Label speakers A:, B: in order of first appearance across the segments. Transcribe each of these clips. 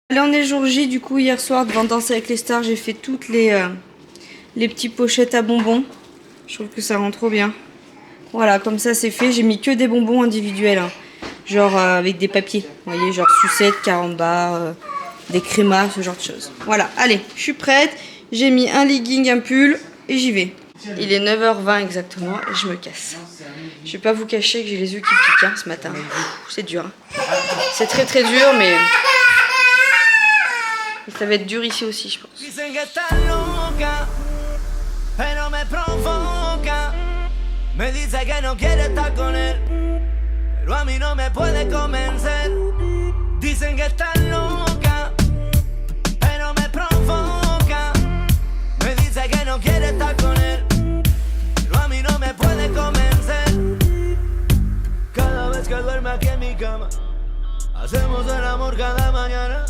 A: Allez, on est jour J, du coup, hier soir, devant Danser avec les stars, j'ai fait toutes les petites pochettes à bonbons. Je trouve que ça rend trop bien. Voilà, comme ça c'est fait. J'ai mis que des bonbons individuels, hein. Genre avec des papiers. Vous voyez, genre sucettes, carambars, des crémas, ce genre de choses. Voilà, allez, je suis prête. J'ai mis un legging, un pull et j'y vais. Il est 9h20 exactement et je me casse. Je vais pas vous cacher que j'ai les yeux qui piquent hein, ce matin. C'est dur. Hein. C'est très très dur, mais... Et ça va être dur ici aussi, je pense. Me dice que no quiere estar con él, pero a mí no me puede convencer. Dicen que estás loca, pero me provoca. Me dice que no quiere estar con él, pero a mí no me puede convencer. Cada vez que duerme aquí en mi cama, hacemos el amor cada mañana.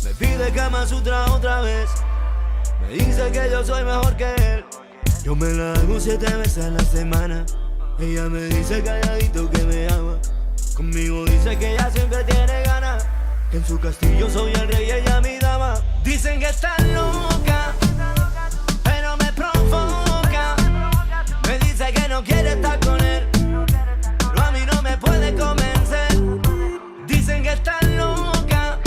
A: Me pide Kama Sutra otra vez, me dice que yo soy mejor que él. Yo me la hago 7 veces a la semana. Ella me dice calladito que me ama. Conmigo dice que ella siempre tiene ganas. Que en su castillo soy el rey y ella mi dama. Dicen que está loca, pero me provoca. Me dice que no quiere estar con él, pero a mí no me puede convencer. Dicen que está loca.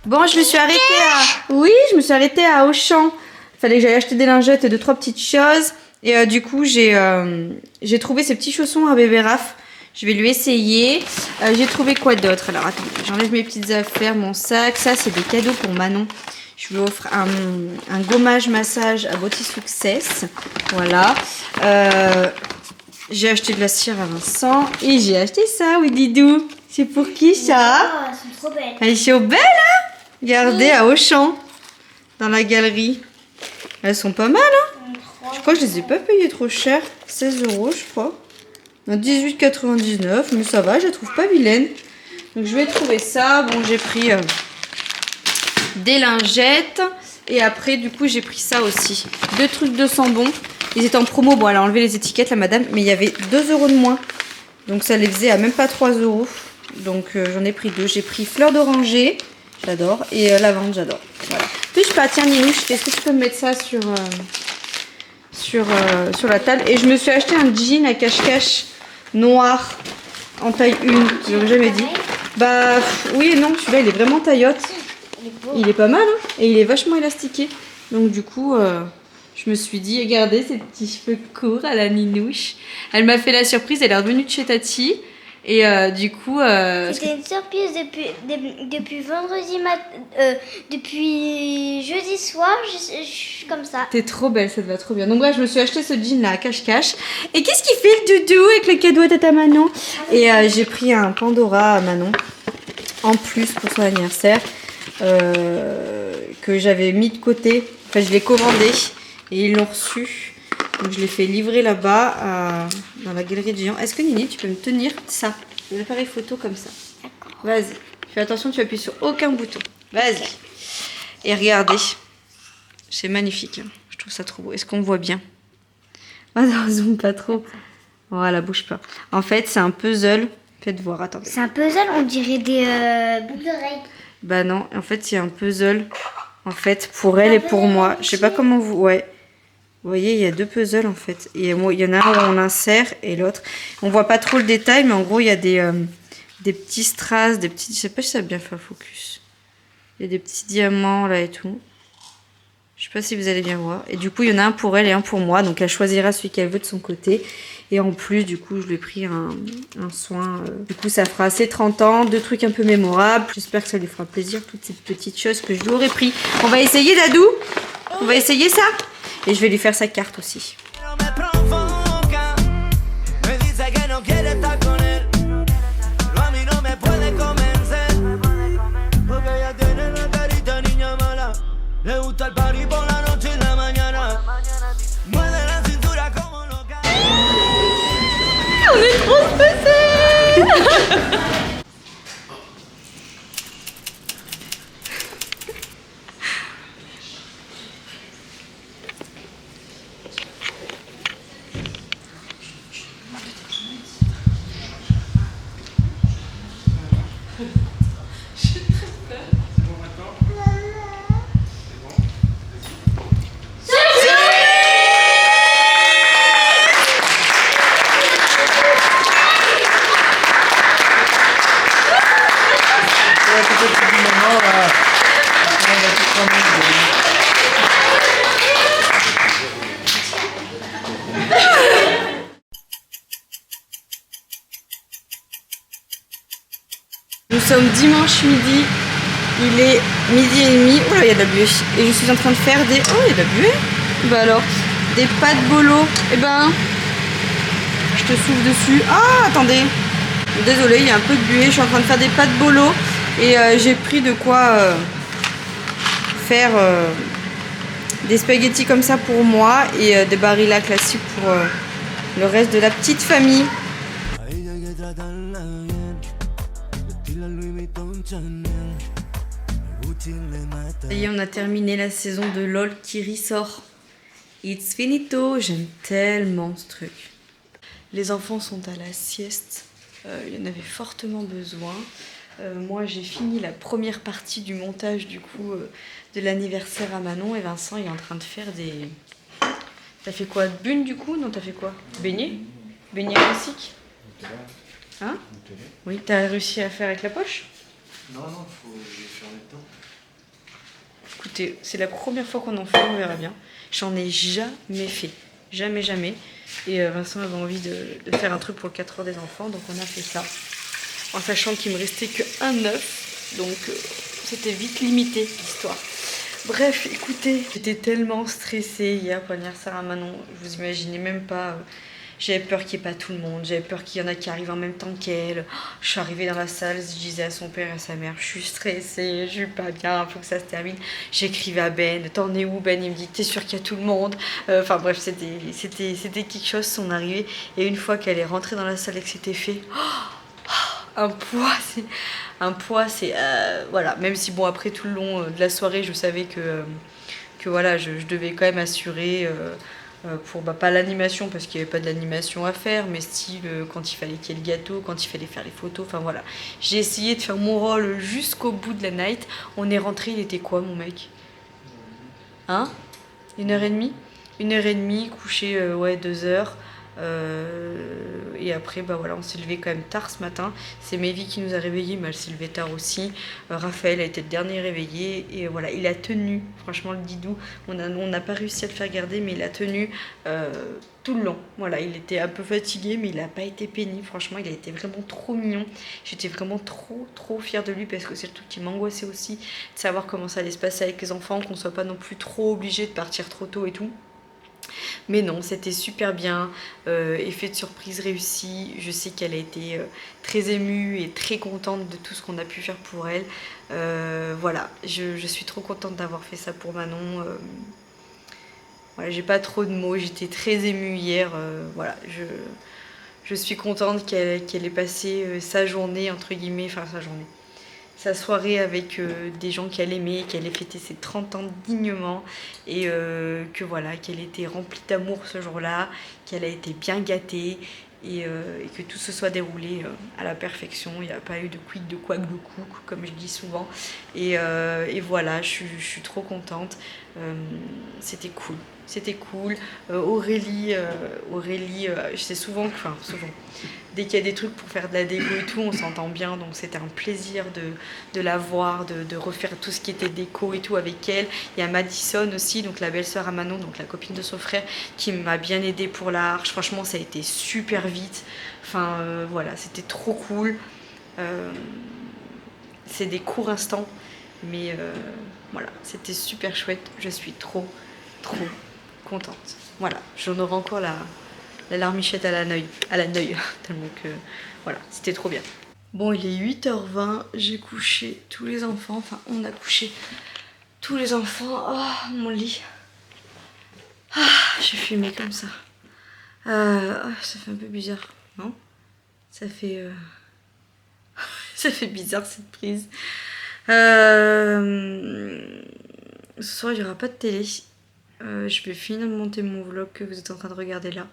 A: Bon, je me suis arrêtée à... Oui, je me suis arrêtée à Auchan. Fallait que j'aille acheter des lingettes et 2-3 petites choses. Et du coup, j'ai trouvé ces petits chaussons à bébé Raph. Je vais lui essayer. J'ai trouvé quoi d'autre? Alors, attendez, j'enlève mes petites affaires, mon sac. Ça, c'est des cadeaux pour Manon. Je lui offre un gommage massage à Body Success. Voilà. J'ai acheté de la cire à Vincent. Et j'ai acheté ça, oui, Didou. C'est pour qui, ça?
B: Oh, elles sont trop belles.
A: Elles sont belles, hein? Regardez, à Auchan. Dans la galerie. Elles sont pas mal, hein? Je crois que je les ai pas payées trop cher. 16 €, je crois. 18,99 €, mais ça va, je les trouve pas vilaines. Donc je vais trouver ça. Bon, j'ai pris des lingettes. Et après, du coup, j'ai pris ça aussi. 2 trucs de Sambon. Ils étaient en promo. Bon, elle a enlevé les étiquettes, la madame. Mais il y avait 2 € de moins. Donc ça les faisait à même pas 3 €. Donc j'en ai pris 2. J'ai pris fleur d'oranger. J'adore. Et lavande, j'adore. Voilà. Puis je pas, tiens Ninouche, est-ce que tu peux me mettre ça sur la table? Et je me suis acheté un jean à cache-cache noir en taille 1, je l'aurais jamais dit. Bah oui et non, celui-là il est vraiment taillotte. Il est pas mal hein, et il est vachement élastiqué. Donc du coup, je me suis dit, regardez ces petits cheveux courts à la Ninouche. Elle m'a fait la surprise, elle est revenue de chez Tati. Et du coup...
B: C'était une surprise depuis vendredi matin, depuis jeudi soir, je suis comme ça.
A: T'es trop belle, ça te va trop bien. Donc bref, je me suis acheté ce jean là à cache-cache. Et qu'est-ce qu'il fait le doudou avec le cadeau à Tata Manon? Et j'ai pris un Pandora à Manon, en plus pour son anniversaire, que j'avais mis de côté. Enfin, je l'ai commandé et ils l'ont reçu. Donc je l'ai fait livrer là-bas dans la galerie de géants. Est-ce que Nini, tu peux me tenir ça? L'appareil photo comme ça.
B: D'accord.
A: Vas-y. Fais attention, tu appuies sur aucun bouton. Vas-y. Et regardez. C'est magnifique. Hein. Je trouve ça trop beau. Est-ce qu'on voit bien? Ah non, zoom pas trop. Voilà, bouge pas. En fait, c'est un puzzle. Faites voir, attendez.
B: C'est un puzzle, on dirait des boucles d'oreilles.
A: Bah non, en fait, il y a un puzzle. En fait, pour elle et pour moi. Je sais pas comment vous... Ouais. Vous voyez, il y a 2 puzzles en fait. Et il y en a un où on insère et l'autre. On voit pas trop le détail, mais en gros, il y a des petits strass, des petits... Je sais pas si ça a bien fait un focus. Il y a des petits diamants là et tout. Je sais pas si vous allez bien voir. Et du coup, il y en a un pour elle et un pour moi. Donc, elle choisira celui qu'elle veut de son côté. Et en plus, du coup, je lui ai pris un soin. Du coup, ça fera ses 30 ans. 2 trucs un peu mémorables. J'espère que ça lui fera plaisir, toutes ces petites choses que je lui aurais pris. On va essayer, Dadou? On va essayer ça? Et je vais lui faire sa carte aussi. On est trop stressés.
C: peut-être du moment, là. On va tout prendre.
D: Nous sommes dimanche midi, il est midi et demi. Oh là, il y a de la buée. Et je suis en train de faire des... Oh, il y a de la buée. Bah alors, des pâtes bolo. Eh ben, je te souffle dessus. Ah, attendez. Désolée, il y a un peu de buée. Je suis en train de faire des pâtes bolo. Et j'ai pris de quoi faire des spaghettis comme ça pour moi. Et des barilla classiques pour le reste de la petite famille. Ça y est, on a terminé la saison de LOL qui ressort. It's finito, j'aime tellement ce truc. Les enfants sont à la sieste, il y en avait fortement besoin. Moi j'ai fini la première partie du montage du coup de l'anniversaire à Manon et Vincent est en train de faire des... T'as fait quoi? Bune du coup? Non, t'as fait quoi? Beignet? Beignet classique? Hein? Oui, t'as réussi à faire avec la poche?
C: Non, faut les faire dedans.
D: Écoutez, c'est la première fois qu'on en fait, on verra bien. J'en ai jamais fait. Jamais, jamais. Et Vincent avait envie de faire un truc pour le 4 heures des enfants, donc on a fait ça. En sachant qu'il me restait qu'un œuf, donc c'était vite limité l'histoire. Bref, écoutez, j'étais tellement stressée hier pour l'anniversaire à Manon, vous imaginez même pas. J'avais peur qu'il n'y ait pas tout le monde, j'avais peur qu'il y en a qui arrivent en même temps qu'elle. Je suis arrivée dans la salle, je disais à son père et à sa mère, je suis stressée, je suis pas bien, il faut que ça se termine. J'écrivais à Ben, t'en es où Ben? Il me dit, t'es sûr qu'il y a tout le monde? Enfin bref, c'était quelque chose son arrivée. Et une fois qu'elle est rentrée dans la salle et que c'était fait, un poids, c'est voilà. Même si bon après tout le long de la soirée, je savais que voilà, je devais quand même assurer pour pas l'animation parce qu'il n'y avait pas de l'animation à faire, mais style quand il fallait qu'il y ait le gâteau, quand il fallait faire les photos, enfin voilà. J'ai essayé de faire mon rôle jusqu'au bout de la night. On est rentré, il était quoi mon mec? Hein? 1h30? 1h30, couché ouais 2h. Et après bah voilà, on s'est levé quand même tard ce matin. C'est Mévi qui nous a réveillés, mais elle s'est levée tard aussi. Raphaël a été le dernier réveillé et voilà, il a tenu, franchement le Didou, on n'a pas réussi à le faire garder, mais il a tenu tout le long. Voilà, il était un peu fatigué, mais il n'a pas été pénible. Franchement, il a été vraiment trop mignon. J'étais vraiment trop fière de lui parce que c'est le truc qui m'angoissait aussi, de savoir comment ça allait se passer avec les enfants, qu'on soit pas non plus trop obligé de partir trop tôt et tout. Mais non, c'était super bien, effet de surprise réussi. Je sais qu'elle a été très émue et très contente de tout ce qu'on a pu faire pour elle. Voilà, je suis trop contente d'avoir fait ça pour Manon. Voilà, j'ai pas trop de mots, j'étais très émue hier. Voilà, je suis contente qu'elle ait passé sa journée, entre guillemets, enfin sa journée. Sa soirée avec des gens qu'elle aimait, qu'elle ait fêté ses 30 ans dignement et que voilà, qu'elle était remplie d'amour ce jour-là, qu'elle a été bien gâtée et que tout se soit déroulé à la perfection. Il n'y a pas eu de quid, de quoi, de coucou, comme je dis souvent. Et voilà, je suis trop contente. C'était cool. C'était cool. Aurélie, je sais souvent, dès qu'il y a des trucs pour faire de la déco et tout, on s'entend bien, donc c'était un plaisir de la voir, de refaire tout ce qui était déco et tout avec elle. Il y a Madison aussi, donc la belle-sœur à Manon, donc la copine de son frère, qui m'a bien aidée pour l'arche. Franchement, ça a été super vite. Enfin, voilà, c'était trop cool. C'est des courts instants, mais voilà, c'était super chouette. Je suis trop contente. Voilà, j'en aurai encore la larmichette à la neuille, tellement que voilà, c'était trop bien. Bon, il est 8h20, j'ai couché tous les enfants, enfin on a couché tous les enfants. Oh, mon lit. Ah, j'ai fumé comme ça. Ça fait un peu bizarre, non? Ça fait ça fait bizarre cette prise. Ce soir il n'y aura pas de télé. Je vais finir de monter mon vlog que vous êtes en train de regarder là.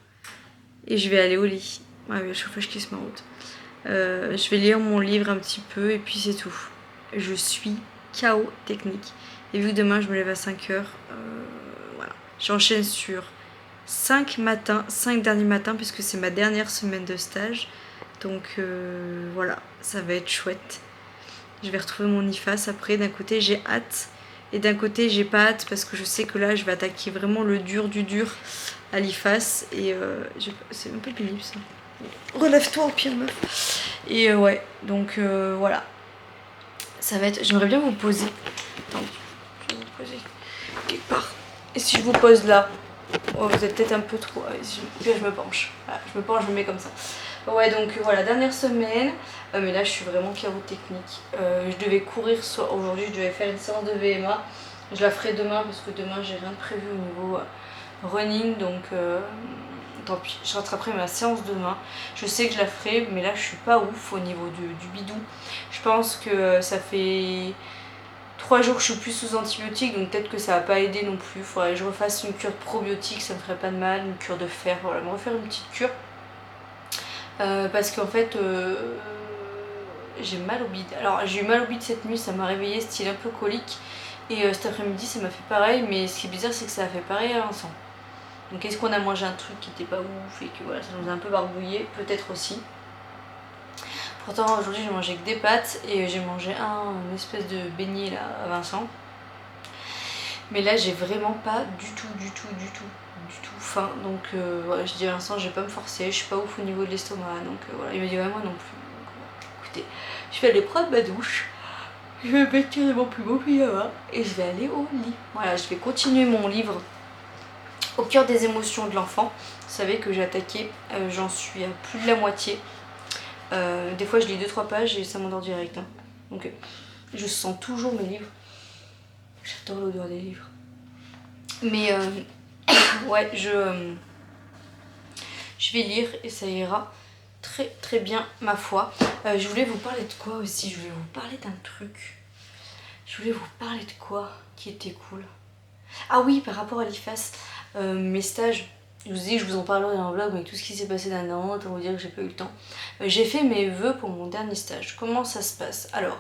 D: Et je vais aller au lit. Ouais, le chauffage qui se maroute. Je vais lire mon livre un petit peu et puis c'est tout. Je suis KO technique. Et vu que demain je me lève à 5h, voilà. J'enchaîne sur 5 derniers matins puisque c'est ma dernière semaine de stage. Donc voilà, ça va être chouette. Je vais retrouver mon IFAS après. D'un côté j'ai hâte et d'un côté j'ai pas hâte parce que je sais que là je vais attaquer vraiment le dur du dur à l'IFAS. Et c'est un peu pénible ça. Relève-toi au pire meuf. Et ouais, donc voilà. Ça va être... J'aimerais bien vous poser. Attends, je vais vous poser quelque part. Et si je vous pose là, oh, vous êtes peut-être un peu trop... Puis je me penche. Voilà, je me penche, je me mets comme ça. Ouais, donc voilà, dernière semaine. Mais là, je suis vraiment chaos technique. Je devais courir aujourd'hui, je devais faire une séance de VMA. Je la ferai demain parce que demain, j'ai rien de prévu au niveau running. Donc tant pis, je rattraperai ma séance demain. Je sais que je la ferai, mais là, je suis pas ouf au niveau du bidon. Je pense que ça fait 3 jours que je suis plus sous antibiotiques, donc peut-être que ça va pas aider non plus. Il faudrait que je refasse une cure probiotique, ça me ferait pas de mal, une cure de fer, voilà, me refaire une petite cure. Parce qu'en fait, j'ai mal au bide. Alors j'ai eu mal au bide cette nuit, ça m'a réveillée, style un peu colique. Et cet après-midi, ça m'a fait pareil, mais ce qui est bizarre, c'est que ça a fait pareil à Vincent. Donc est-ce qu'on a mangé un truc qui était pas ouf et que voilà, ça nous a un peu barbouillé? Peut-être aussi. Pourtant aujourd'hui j'ai mangé que des pâtes et j'ai mangé une espèce de beignet là à Vincent. Mais là j'ai vraiment pas du tout faim. Donc voilà, je dis à Vincent je vais pas me forcer, je suis pas ouf au niveau de l'estomac. Donc voilà, il me dit ouais moi non plus. Donc, voilà. Écoutez, je vais aller prendre ma douche. Je vais mettre carrément plus beau pyjama et je vais aller au lit. Voilà, je vais continuer mon livre Au cœur des émotions de l'enfant. Vous savez que j'ai attaqué, j'en suis à plus de la moitié. Des fois je lis 2-3 pages et ça m'endort direct. Hein. Donc je sens toujours mes livres. J'adore l'odeur des livres. Mais ouais, je vais lire et ça ira très bien ma foi. Je voulais vous parler de quoi aussi? Je voulais vous parler d'un truc. Je voulais vous parler de quoi qui était cool? Ah oui, par rapport à l'IFAS, mes stages. Je vous dis que je vous en parlerai dans un vlog avec tout ce qui s'est passé dans Nantes, on va dire que j'ai pas eu le temps. J'ai fait mes vœux pour mon dernier stage. Comment ça se passe? Alors,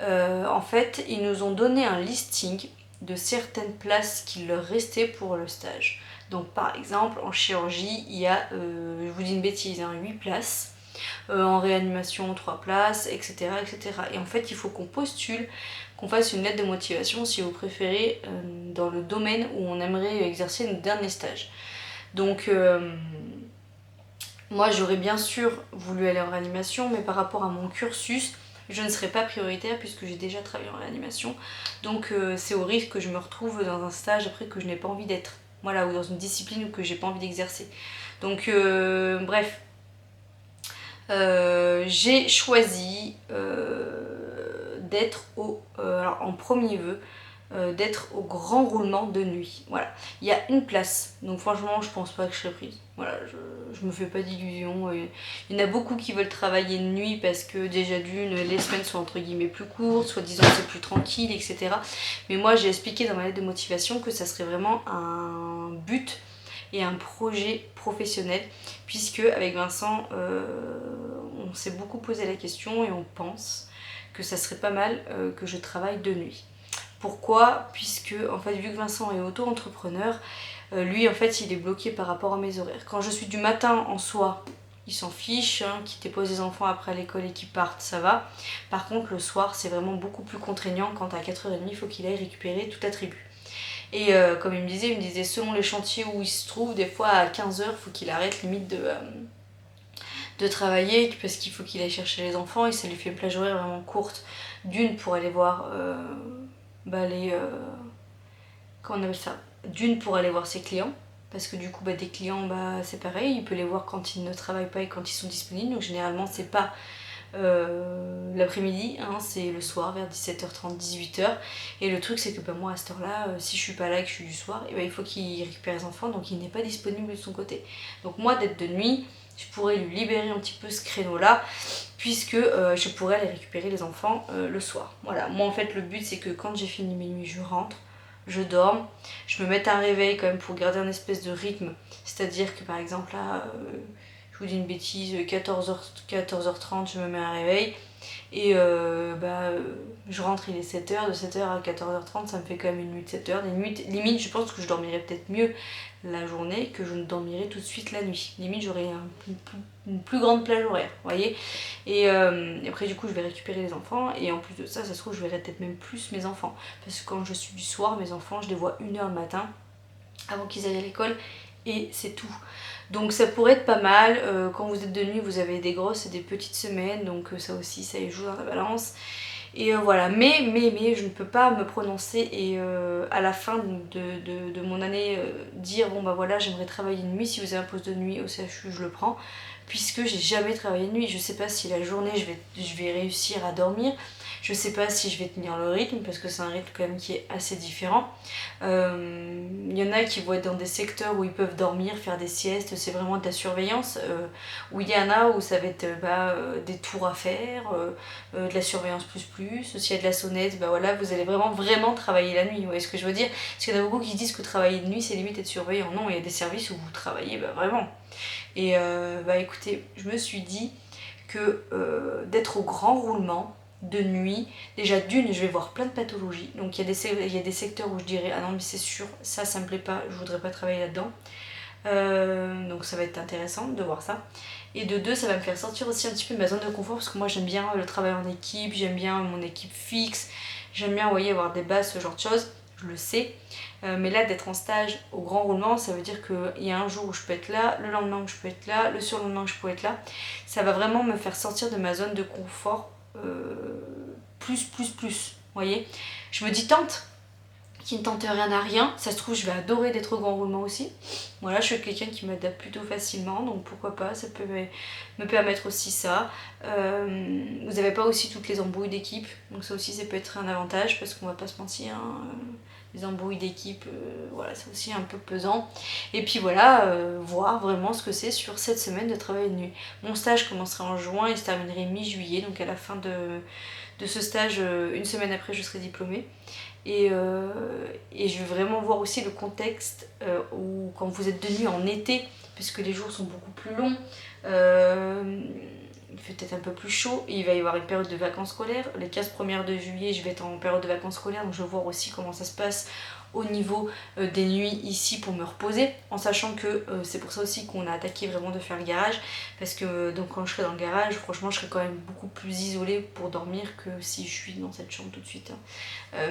D: en fait, ils nous ont donné un listing de certaines places qu'il leur restait pour le stage. Donc par exemple, en chirurgie, il y a, je vous dis une bêtise, 8 places. En réanimation, 3 places, etc., etc. Et en fait, il faut qu'on postule, qu'on fasse une lettre de motivation, si vous préférez, dans le domaine où on aimerait exercer notre dernier stage. Donc moi j'aurais bien sûr voulu aller en réanimation, mais par rapport à mon cursus, je ne serais pas prioritaire puisque j'ai déjà travaillé en réanimation. Donc c'est au risque que je me retrouve dans un stage après que je n'ai pas envie d'être. Voilà, ou dans une discipline que j'ai pas envie d'exercer. Donc bref, j'ai choisi d'être alors en premier vœu, d'être au grand roulement de nuit. Voilà, il y a une place, donc franchement je pense pas que je serai prise. Voilà, je me fais pas d'illusions. Il y en a beaucoup qui veulent travailler de nuit parce que déjà d'une, les semaines sont entre guillemets plus courtes, soi-disant c'est plus tranquille, etc. Mais moi j'ai expliqué dans ma lettre de motivation que ça serait vraiment un but et un projet professionnel, puisque avec Vincent on s'est beaucoup posé la question et on pense que ça serait pas mal que je travaille de nuit. Pourquoi? Puisque en fait, vu que Vincent est auto-entrepreneur, lui en fait il est bloqué par rapport à mes horaires. Quand je suis du matin en soi, il s'en fiche, hein, qu'il dépose les enfants après à l'école et qu'ils partent, ça va. Par contre le soir c'est vraiment beaucoup plus contraignant quand à 4h30 il faut qu'il aille récupérer toute la tribu. Et comme il me disait selon les chantiers où il se trouve, des fois à 15h il faut qu'il arrête limite de travailler parce qu'il faut qu'il aille chercher les enfants et ça lui fait une plage horaire vraiment courte. D'une pour aller voir comment on appelle ça, d'une pour aller voir ses clients parce que du coup des clients c'est pareil, il peut les voir quand ils ne travaillent pas et quand ils sont disponibles, donc généralement c'est pas l'après-midi, hein, c'est le soir vers 17h30, 18h. Et le truc c'est que moi à cette heure là, si je suis pas là et que je suis du soir, et il faut qu'il récupère les enfants, donc il n'est pas disponible de son côté. Donc moi d'être de nuit, je pourrais lui libérer un petit peu ce créneau là, puisque je pourrais aller récupérer les enfants le soir. Voilà, moi en fait le but c'est que quand j'ai fini mes nuits, je rentre, je dorme, je me mette un réveil quand même pour garder un espèce de rythme, c'est-à-dire que par exemple là, je vous dis une bêtise, 14h30 je me mets un réveil Et je rentre, il est 7h, de 7h à 14h30, ça me fait quand même une nuit de 7h. Des nuits, limite, je pense que je dormirais peut-être mieux la journée que je ne dormirais tout de suite la nuit. Limite, j'aurais une plus grande plage horaire, vous voyez. Et après, du coup, je vais récupérer les enfants. Et en plus de ça, ça se trouve, je verrai peut-être même plus mes enfants. Parce que quand je suis du soir, mes enfants, je les vois 1h le matin, avant qu'ils aillent à l'école. Et c'est tout. Donc ça pourrait être pas mal. Quand vous êtes de nuit, vous avez des grosses et des petites semaines. Donc ça aussi, ça y joue dans la balance. Et voilà, mais je ne peux pas me prononcer et à la fin de mon année dire bon bah voilà, j'aimerais travailler de nuit. Si vous avez un poste de nuit au CHU, je le prends, puisque j'ai jamais travaillé de nuit. Je sais pas si la journée je vais réussir à dormir. Je sais pas si je vais tenir le rythme, parce que c'est un rythme quand même qui est assez différent. Il y en a qui vont être dans des secteurs où ils peuvent dormir, faire des siestes, c'est vraiment de la surveillance. Où il y en a où ça va être des tours à faire, de la surveillance plus. S'il y a de la sonnette, voilà, vous allez vraiment travailler la nuit. Vous voyez ce que je veux dire? Parce qu'il y en a beaucoup qui disent que travailler de nuit c'est limite être surveillant. Non, il y a des services où vous travaillez vraiment. Et écoutez, je me suis dit que d'être au grand roulement de nuit, déjà d'une, je vais voir plein de pathologies. Donc il y a des secteurs où je dirais ah non mais c'est sûr, ça me plaît pas, je voudrais pas travailler là-dedans. Donc ça va être intéressant de voir ça. Et de deux, ça va me faire sortir aussi un petit peu de ma zone de confort, parce que moi j'aime bien le travail en équipe, j'aime bien mon équipe fixe, j'aime bien, vous voyez, avoir des bases, ce genre de choses, je le sais. Mais là, d'être en stage au grand roulement, ça veut dire qu'il y a un jour où je peux être là, le lendemain où je peux être là, le surlendemain où je peux être là. Ça va vraiment me faire sortir de ma zone de confort plus. Vous voyez, je me dis tente, qui ne tente rien à rien. Ça se trouve, je vais adorer d'être au grand roulement aussi. Voilà, je suis quelqu'un qui m'adapte plutôt facilement, donc pourquoi pas, ça peut me permettre aussi ça. Vous n'avez pas aussi toutes les embrouilles d'équipe, donc ça aussi, ça peut être un avantage, parce qu'on va pas se mentir, hein, les embrouilles d'équipe, voilà, c'est aussi un peu pesant. Et puis voilà, voir vraiment ce que c'est sur cette semaine de travail de nuit. Mon stage commencerait en juin et se terminerait mi-juillet, donc à la fin de ce stage, une semaine après, je serai diplômée. Et je vais vraiment voir aussi le contexte où quand vous êtes de nuit en été, puisque les jours sont beaucoup plus longs, il fait peut-être un peu plus chaud, et il va y avoir une période de vacances scolaires. Les 15 premières de juillet, je vais être en période de vacances scolaires, donc je vais voir aussi comment ça se passe au niveau des nuits ici pour me reposer, en sachant que c'est pour ça aussi qu'on a attaqué vraiment de faire le garage, parce que donc quand je serai dans le garage, franchement je serai quand même beaucoup plus isolée pour dormir que si je suis dans cette chambre tout de suite.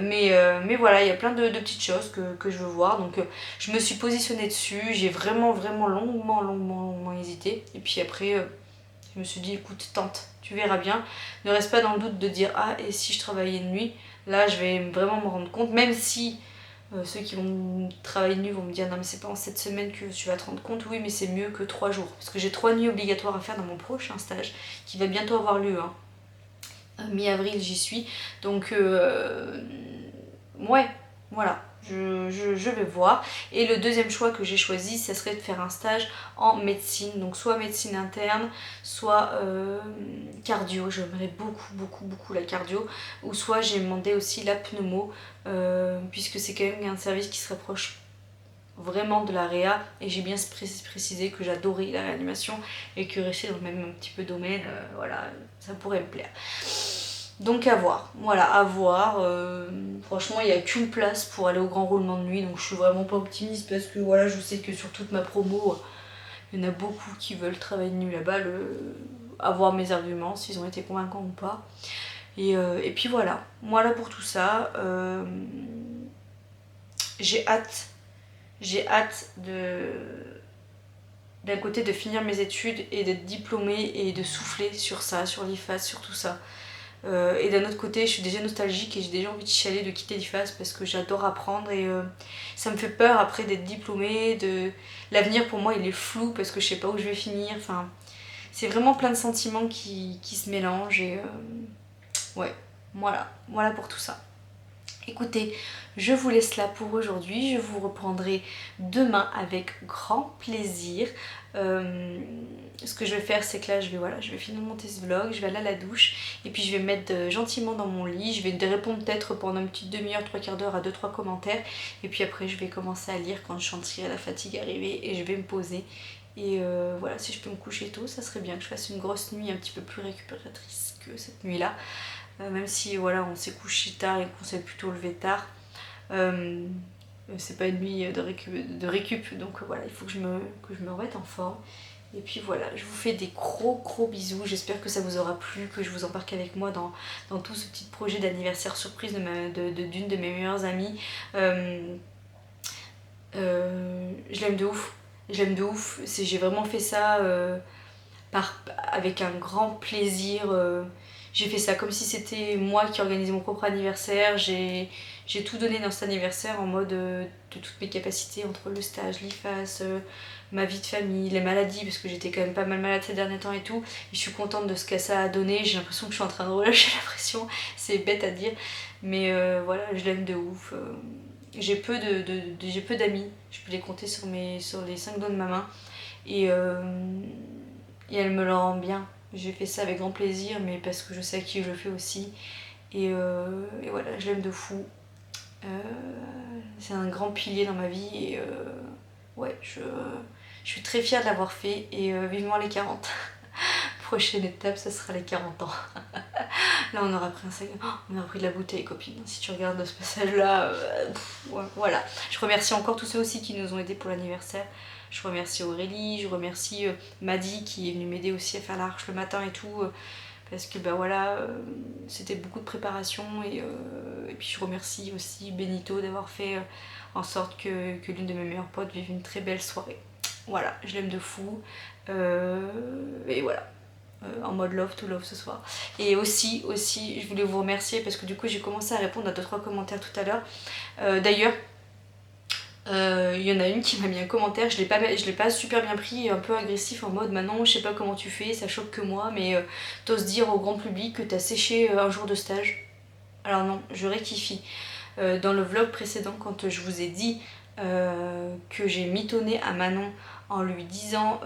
D: Mais voilà, il y a plein de petites choses que je veux voir, donc je me suis positionnée dessus, j'ai vraiment longuement hésité, et puis après je me suis dit écoute, tente, tu verras bien, ne reste pas dans le doute de dire ah et si je travaillais de nuit. Là je vais vraiment me rendre compte, même si ceux qui vont travailler de nuit vont me dire non mais c'est pas en cette semaine que tu vas te rendre compte, oui mais c'est mieux que 3 jours, parce que j'ai 3 nuits obligatoires à faire dans mon prochain stage qui va bientôt avoir lieu, hein. Mi-avril j'y suis, donc ouais, voilà, je vais voir. Et le deuxième choix que j'ai choisi, ça serait de faire un stage en médecine, donc soit médecine interne, soit cardio. J'aimerais beaucoup la cardio, ou soit j'ai demandé aussi la pneumo, puisque c'est quand même un service qui se rapproche vraiment de la réa, et j'ai bien précisé que j'adorais la réanimation et que rester dans le même un petit peu domaine, voilà, ça pourrait me plaire. Donc à voir, voilà, à voir. Franchement, il n'y a qu'une place pour aller au grand roulement de nuit, donc je suis vraiment pas optimiste, parce que voilà, je sais que sur toute ma promo, il y en a beaucoup qui veulent travailler de nuit là-bas, avoir mes arguments, s'ils ont été convaincants ou pas. Et puis voilà pour tout ça. J'ai hâte d'un côté de finir mes études et d'être diplômée et de souffler sur ça, sur l'IFAS, sur tout ça. Et d'un autre côté, je suis déjà nostalgique et j'ai déjà envie de chialer, de quitter l'IFAS, parce que j'adore apprendre, et ça me fait peur après d'être diplômée, l'avenir pour moi il est flou parce que je sais pas où je vais finir, enfin c'est vraiment plein de sentiments qui se mélangent, et ouais, voilà pour tout ça. Écoutez, je vous laisse là pour aujourd'hui, je vous reprendrai demain avec grand plaisir. Ce que je vais faire, c'est que là je vais finir de monter ce vlog, je vais aller à la douche, et puis je vais me mettre gentiment dans mon lit, je vais répondre peut-être pendant une petite demi-heure, 3/4 d'heure à 2-3 commentaires, et puis après je vais commencer à lire quand je sentirai la fatigue arriver, et je vais me poser. Et voilà, si je peux me coucher tôt, ça serait bien que je fasse une grosse nuit un petit peu plus récupératrice que cette nuit-là. Même si voilà, on s'est couché tard et qu'on s'est plutôt levé tard. C'est pas une nuit de récup, donc voilà, il faut que je me remette en forme. Et puis voilà, je vous fais des gros bisous, j'espère que ça vous aura plu, que je vous embarque avec moi dans tout ce petit projet d'anniversaire surprise d'une de mes meilleures amies. Je l'aime de ouf, j'ai vraiment fait ça avec un grand plaisir. J'ai fait ça comme si c'était moi qui organisais mon propre anniversaire. J'ai tout donné dans cet anniversaire en mode de toutes mes capacités entre le stage, l'IFAS, ma vie de famille, les maladies, parce que j'étais quand même pas mal malade ces derniers temps et tout. Et je suis contente de ce que ça a donné. J'ai l'impression que je suis en train de relâcher la pression. C'est bête à dire, mais voilà, je l'aime de ouf. J'ai peu d'amis, je peux les compter sur les 5 doigts de ma main. Et elle me le rend bien. J'ai fait ça avec grand plaisir, mais parce que je sais à qui je le fais aussi. Et voilà, je l'aime de fou. C'est un grand pilier dans ma vie. Et ouais, je suis très fière de l'avoir fait. Et vivement les 40. Prochaine étape, ça sera les 40 ans. Là, on aura pris on aura pris de la bouteille, copine. Si tu regardes ce passage-là, ouais, voilà. Je remercie encore tous ceux aussi qui nous ont aidés pour l'anniversaire. Je remercie Aurélie, je remercie Maddy qui est venue m'aider aussi à faire l'arche le matin et tout. Parce que bah voilà, c'était beaucoup de préparation. Et puis je remercie aussi Benito d'avoir fait en sorte que l'une de mes meilleures potes vive une très belle soirée. Voilà, je l'aime de fou. Et voilà. En mode love to love ce soir. Et aussi je voulais vous remercier parce que du coup j'ai commencé à répondre à 2-3 commentaires tout à l'heure. D'ailleurs il y en a une qui m'a mis un commentaire, je l'ai pas super bien pris, un peu agressif en mode Manon je sais pas comment tu fais, ça choque que moi, mais t'oses dire au grand public que t'as séché un jour de stage. Alors non, je rectifie. Dans le vlog précédent, quand je vous ai dit que j'ai mitonné à Manon en lui disant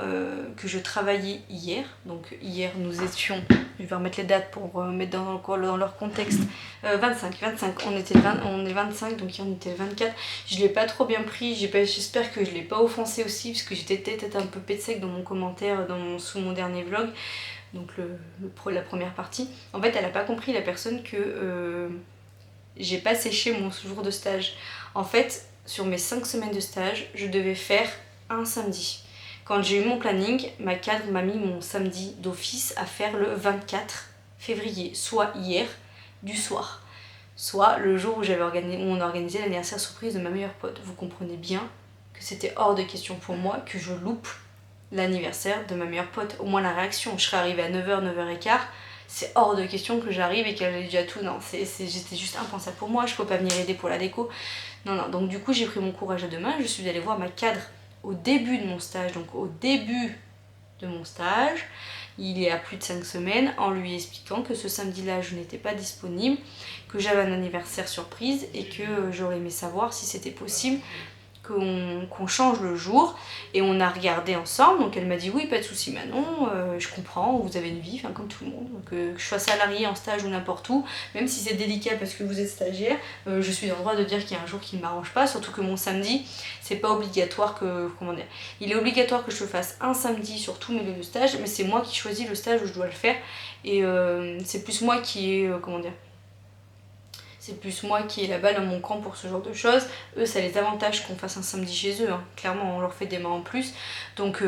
D: que je travaillais hier. Donc hier nous étions, je vais remettre les dates pour mettre dans leur contexte, 25, on est 25, donc hier on était 24. Je l'ai pas trop bien pris, j'espère que je l'ai pas offensé aussi, parce que j'étais peut-être un peu pète sec dans mon commentaire sous mon dernier vlog, donc la première partie. En fait elle a pas compris, la personne, que j'ai pas séché mon jour de stage. En fait sur mes 5 semaines de stage, je devais faire un samedi. Quand j'ai eu mon planning, ma cadre m'a mis mon samedi d'office à faire le 24 février, soit hier du soir, soit le jour où on organisait l'anniversaire surprise de ma meilleure pote. Vous comprenez bien que c'était hors de question pour moi que je loupe l'anniversaire de ma meilleure pote. Au moins la réaction, je serais arrivée à 9h, 9h15, c'est hors de question que j'arrive et qu'elle ait déjà tout. Non, c'était juste impensable pour moi, je peux pas venir aider pour la déco. Non, donc du coup j'ai pris mon courage à deux mains, je suis allée voir ma cadre au début de mon stage, donc au début de mon stage, il y a plus de 5 semaines, en lui expliquant que ce samedi-là je n'étais pas disponible, que j'avais un anniversaire surprise et que j'aurais aimé savoir si c'était possible qu'on change le jour. Et on a regardé ensemble, donc elle m'a dit oui, pas de souci Manon, je comprends, vous avez une vie, comme tout le monde, donc, que je sois salariée en stage ou n'importe où, même si c'est délicat parce que vous êtes stagiaire, je suis dans le droit de dire qu'il y a un jour qui ne m'arrange pas, surtout que mon samedi, c'est pas obligatoire il est obligatoire que je le fasse un samedi sur tous mes lieux de stage, mais c'est moi qui choisis le stage où je dois le faire, et c'est plus moi qui ai, c'est plus moi qui ai la balle dans mon camp pour ce genre de choses. Eux, ça les avantage qu'on fasse un samedi chez eux, hein. Clairement on leur fait des mains en plus, donc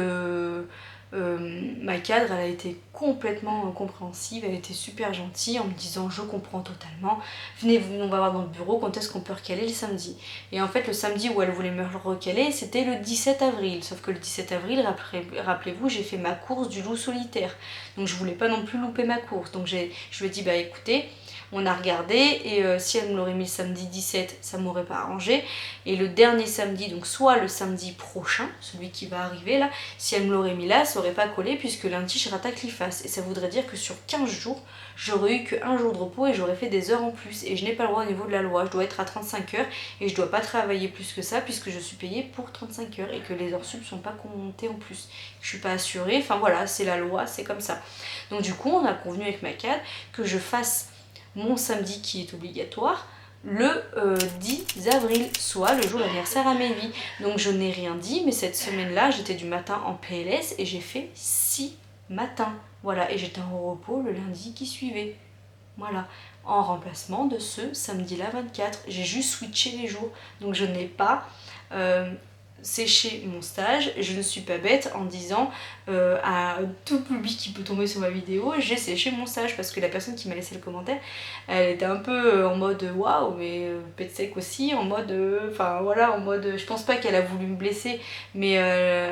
D: ma cadre elle a été complètement compréhensive, elle était super gentille en me disant je comprends totalement, venez, on va voir dans le bureau quand est-ce qu'on peut recaler le samedi. Et en fait le samedi où elle voulait me recaler c'était le 17 avril, sauf que le 17 avril, rappelez-vous, j'ai fait ma course du loup solitaire, donc je voulais pas non plus louper ma course, donc je lui ai dit bah écoutez, on a regardé et si elle me l'aurait mis le samedi 17, ça m'aurait pas arrangé. Et le dernier samedi, donc soit le samedi prochain, celui qui va arriver là, si elle me l'aurait mis là, ça aurait pas collé puisque lundi je rattaque l'IFAS. Et ça voudrait dire que sur 15 jours, j'aurais eu qu'un jour de repos et j'aurais fait des heures en plus. Et je n'ai pas le droit au niveau de la loi, je dois être à 35 heures et je dois pas travailler plus que ça puisque je suis payée pour 35 heures et que les heures sup sont pas comptées en plus. Je suis pas assurée, enfin voilà, c'est la loi, c'est comme ça. Donc du coup, on a convenu avec ma cadre que je fasse mon samedi qui est obligatoire le 10 avril, soit le jour d'anniversaire à Maybe. Donc je n'ai rien dit, mais cette semaine là j'étais du matin en PLS et j'ai fait 6 matins Voilà, et j'étais en repos le lundi qui suivait. Voilà, en remplacement de ce samedi-là 24. J'ai juste switché les jours. Donc je n'ai pas séché mon stage. Je ne suis pas bête en disant à tout public qui peut tomber sur ma vidéo, j'ai séché mon stage. Parce que la personne qui m'a laissé le commentaire, elle était un peu en mode waouh, mais pète sec aussi, en mode enfin voilà, en mode je pense pas qu'elle a voulu me blesser, mais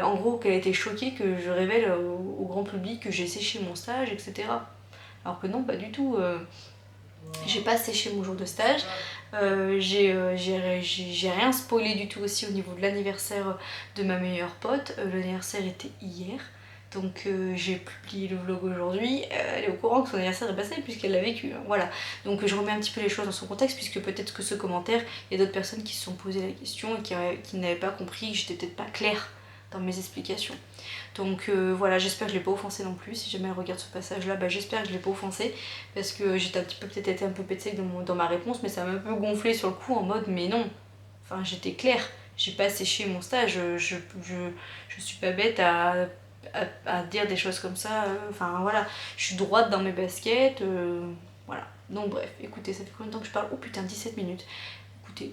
D: en gros qu'elle a été choquée que je révèle au grand public que j'ai séché mon stage, etc. Alors que non, pas du tout. J'ai pas séché mon jour de stage. J'ai rien spoilé du tout aussi au niveau de l'anniversaire de ma meilleure pote. L'anniversaire était hier. Donc j'ai publié le vlog aujourd'hui. Elle est au courant que son anniversaire est passé puisqu'elle l'a vécu. Hein, voilà. Donc je remets un petit peu les choses dans son contexte puisque peut-être que ce commentaire, il y a d'autres personnes qui se sont posé la question et qui n'avaient pas compris, que j'étais peut-être pas claire dans mes explications. Donc voilà, j'espère que je l'ai pas offensée non plus. Si jamais elle regarde ce passage là, bah, j'espère que je l'ai pas offensée parce que j'étais un petit peu peut-être été un peu pétée dans ma réponse, mais ça m'a un peu gonflé sur le coup en mode mais non, enfin j'étais claire, j'ai pas séché mon stage, je suis pas bête à dire des choses comme ça, enfin voilà, je suis droite dans mes baskets, voilà. Donc bref, écoutez, ça fait combien de temps que je parle? Oh putain, 17 minutes. Écoutez,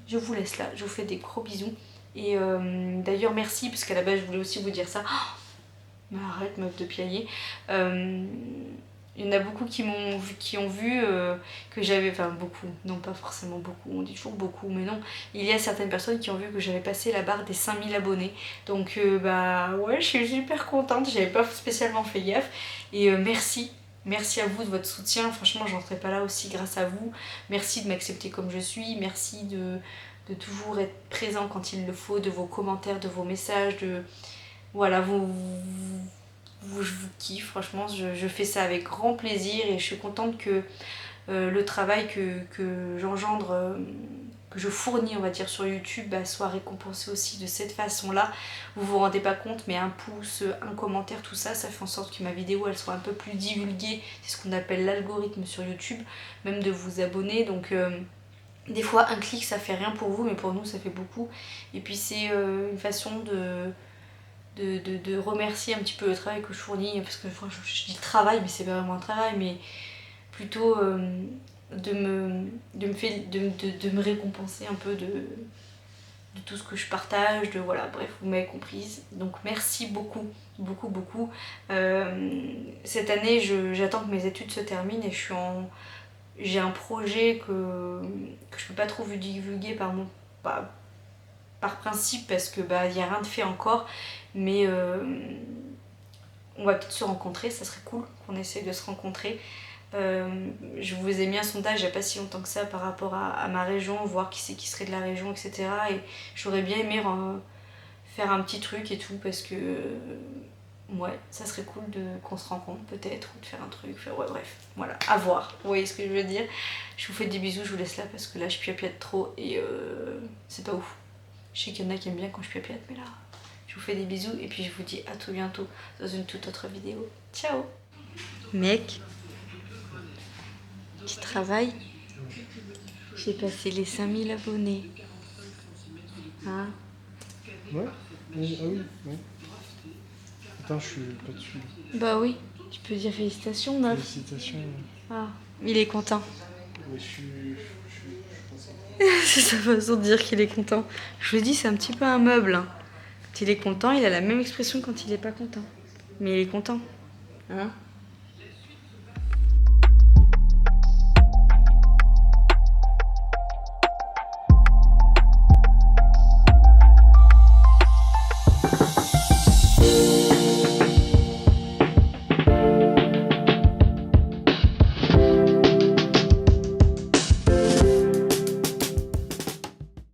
D: je vous laisse là, je vous fais des gros bisous. Et d'ailleurs merci, parce qu'à la base je voulais aussi vous dire ça. Oh, mais arrête meuf de piailler. Il y en a beaucoup qui ont vu que j'avais, enfin beaucoup, non pas forcément beaucoup, on dit toujours beaucoup, mais non, il y a certaines personnes qui ont vu que j'avais passé la barre des 5000 abonnés. Donc bah ouais, je suis super contente, j'avais pas spécialement fait gaffe. Et merci à vous de votre soutien, franchement j'en serais pas là aussi grâce à vous. Merci de m'accepter comme je suis, merci de toujours être présent quand il le faut, de vos commentaires, de vos messages, de... Voilà, je vous kiffe, franchement, je fais ça avec grand plaisir et je suis contente que le travail que j'engendre, que je fournis, on va dire, sur YouTube, bah, soit récompensé aussi de cette façon-là. Vous vous rendez pas compte, mais un pouce, un commentaire, tout ça, ça fait en sorte que ma vidéo, elle soit un peu plus divulguée. C'est ce qu'on appelle l'algorithme sur YouTube, même de vous abonner, donc... Des fois un clic ça fait rien pour vous mais pour nous ça fait beaucoup. Et puis c'est une façon de remercier un petit peu le travail que je fournis. Parce que je dis travail mais c'est pas vraiment un travail, mais plutôt de me récompenser un peu de tout ce que je partage, de voilà, bref, vous m'avez comprise. Donc merci beaucoup, beaucoup, beaucoup. Cette année j'attends que mes études se terminent et j'ai un projet que je peux pas trop vous divulguer par principe parce que bah y a rien de fait encore, mais on va peut-être se rencontrer, ça serait cool qu'on essaie de se rencontrer. Je vous ai mis un sondage il n'y a pas si longtemps que ça par rapport à ma région, voir qui c'est qui serait de la région, etc. Et j'aurais bien aimé faire un petit truc et tout parce que ouais, ça serait cool qu'on se rencontre peut-être, ou de faire un truc, ouais bref, voilà, à voir, vous voyez ce que je veux dire. Je vous fais des bisous, je vous laisse là parce que là je piapiate trop et c'est pas ouf. Je sais qu'il y en a qui aiment bien quand je piapiate, mais là, je vous fais des bisous et puis je vous dis à tout bientôt dans une toute autre vidéo. Ciao. Mec, tu travailles? J'ai passé les 5000 abonnés. Hein?
C: Ouais? Ah oui, ouais. Attends, je suis pas dessus.
D: Bah oui, tu peux dire félicitations, meuf.
C: Félicitations.
D: Ah, il est content.
C: Ouais, je pense.
D: C'est sa façon de dire qu'il est content. Je vous dis, c'est un petit peu un meuble. Hein. Quand il est content, il a la même expression quand il est pas content. Mais il est content. Hein?